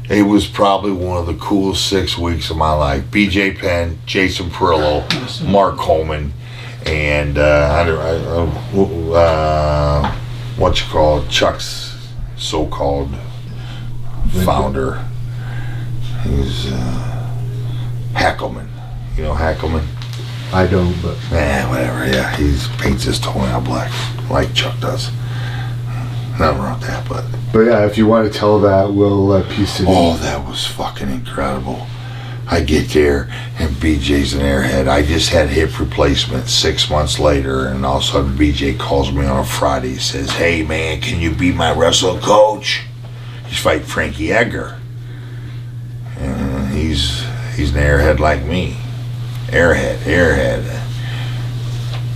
It was probably one of the coolest 6 weeks of my life. BJ Penn, Jason Perillo, Mark Coleman, and Chuck's so-called founder. He's Hackelman. You know Hackelman? I don't, but whatever. Yeah, he paints his toenail black like Chuck does. Nothing wrong with that, but yeah, if you want to tell that, we'll piece it in. Oh, that was fucking incredible. I get there, and BJ's an airhead. I just had hip replacement 6 months later, and all of a sudden BJ calls me on a Friday. He says, "Hey man, can you be my wrestling coach?" He's fighting Frankie Edgar. And he's an airhead like me. Airhead.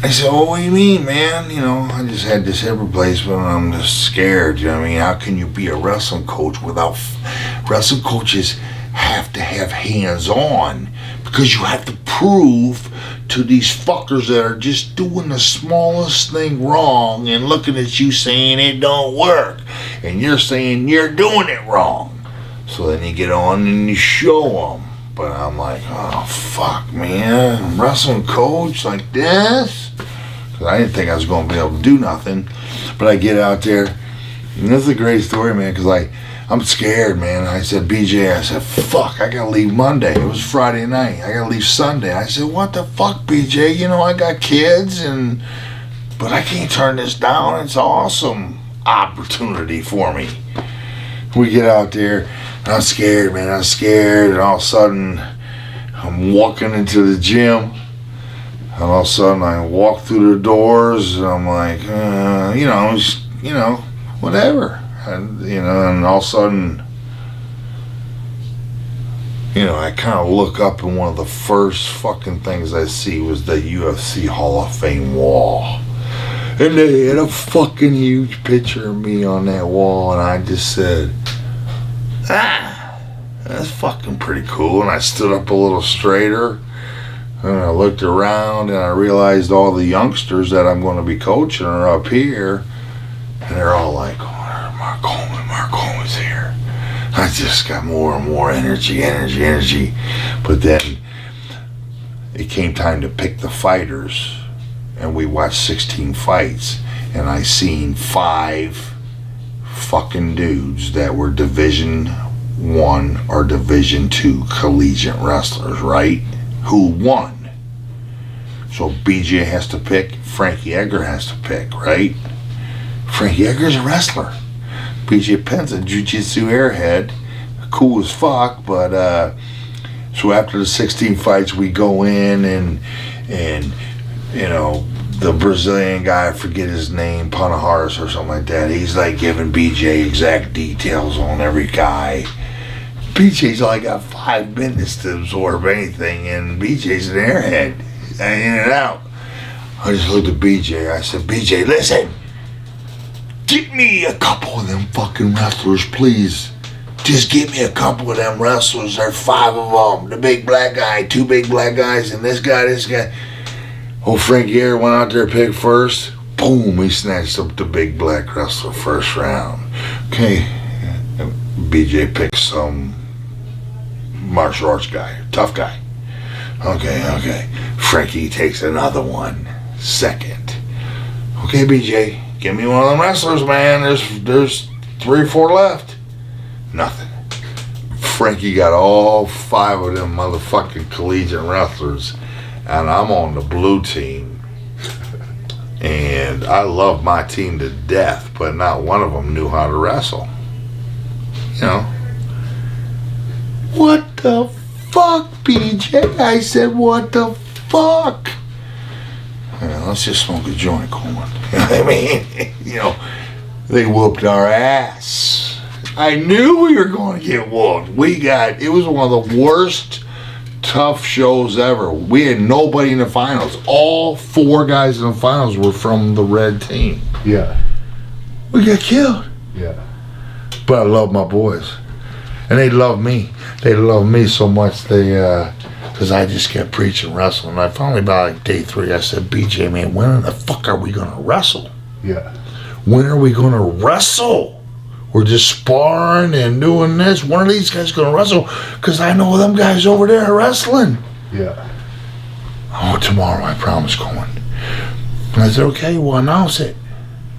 I said, "Oh, what do you mean, man? You know, I just had this hip replacement and I'm just scared. You know what I mean? How can you be a wrestling coach without... Wrestling coaches have to have hands-on because you have to prove to these fuckers that are just doing the smallest thing wrong and looking at you saying it don't work. And you're saying you're doing it wrong. So then you get on and you show them." But I'm like, oh, fuck, man. Wrestling coach like this? Because I didn't think I was going to be able to do nothing. But I get out there. And this is a great story, man, because I'm scared, man. I said, BJ, I said, fuck, I got to leave Monday. It was Friday night. I got to leave Sunday. I said, what the fuck, BJ? You know, I got kids, but I can't turn this down. It's an awesome opportunity for me. We get out there. I'm scared, man. I'm scared, and all of a sudden, I'm walking into the gym, and all of a sudden, I walk through the doors, and I'm like, whatever, and all of a sudden, I kind of look up, and one of the first fucking things I see was the UFC Hall of Fame wall, and they had a fucking huge picture of me on that wall, and I just said, that's fucking pretty cool. And I stood up a little straighter, and I looked around, and I realized all the youngsters that I'm going to be coaching are up here, and they're all like, oh, Mark Coleman's here. I just got more and more energy. But then it came time to pick the fighters, and we watched 16 fights, and I seen 5 fucking dudes that were Division I or Division II collegiate wrestlers, right? Who won? So BJ has to pick, Frankie Edgar has to pick, right? Frankie Edgar's a wrestler. BJ Penn's a jiu-jitsu airhead, cool as fuck, but so after the 16 fights we go in and the Brazilian guy, I forget his name, Panaharis or something like that, he's like giving BJ exact details on every guy. BJ's only got 5 minutes to absorb anything, and BJ's an airhead, in and out. I just looked at BJ, I said, BJ, listen, get me a couple of them fucking wrestlers, please. Just give me a couple of them wrestlers, there's 5 of them, the big black guy, 2 big black guys, and this guy. Oh, Frankie Edgar went out there, picked first. Boom, he snatched up the big black wrestler first round. Okay, BJ picks some martial arts guy, tough guy. Okay. Frankie takes another one, second. Okay, BJ, give me one of them wrestlers, man. There's 3 or 4 left. Nothing. Frankie got all 5 of them motherfucking collegiate wrestlers. And I'm on the blue team, and I love my team to death, but not one of them knew how to wrestle. What the fuck, BJ? I said, what the fuck? Let's just smoke a joint, Coleman. You know what I mean? They whooped our ass. I knew we were going to get whooped. It was one of the worst tough shows ever. We had nobody in the finals. All 4 guys in the finals were from the red team. Yeah. We got killed. Yeah. But I love my boys. And they love me. They love me so much because I just kept preaching wrestling. And I finally, by day 3, I said, BJ, man, when in the fuck are we going to wrestle? Yeah. When are we going to wrestle? we're just sparring and doing this. One of these guys gonna wrestle because I know them guys over there are wrestling. Yeah. Oh, tomorrow, I promise, Coleman. And I said, okay, we'll announce it.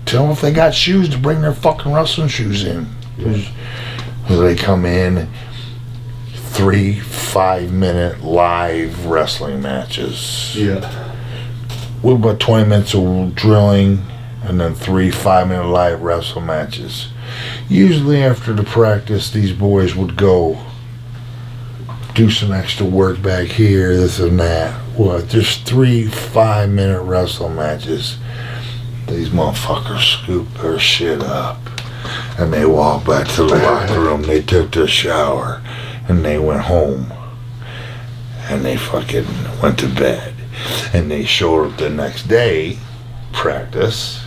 Tell them if they got shoes to bring their fucking wrestling shoes in. So they come in, 3 5-minute live wrestling matches. Yeah. With about 20 minutes of drilling, and then 3 5-minute live wrestle matches. Usually after the practice, these boys would go do some extra work back here, this and that. What? Just 3 5-minute wrestle matches. These motherfuckers scoop their shit up, and they walked back to the locker room. They took their shower, and they went home, and they fucking went to bed. And they showed up the next day, practice,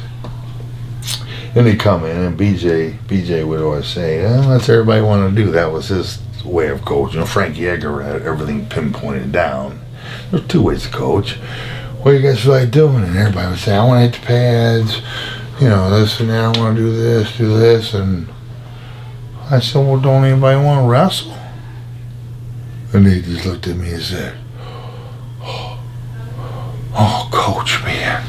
and they come in, and BJ would always say, that's everybody want to do. That was his way of coaching. Frank Yeager had everything pinpointed down. There's 2 ways to coach. What do you guys feel like doing? And everybody would say, I want to hit the pads, this and that, I want to do this, and I said, well, don't anybody want to wrestle? And they just looked at me and said, oh, coach, man,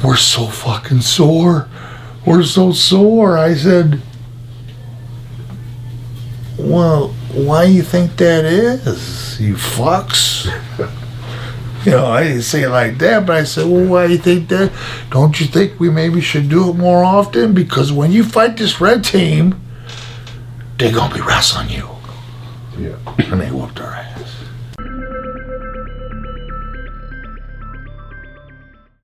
we're so fucking sore. We're so sore. I said, well, why do you think that is, you fucks? I didn't say it like that, but I said, well, why do you think that? Don't you think we maybe should do it more often? Because when you fight this red team, they're going to be wrestling you. Yeah. And they whooped our ass.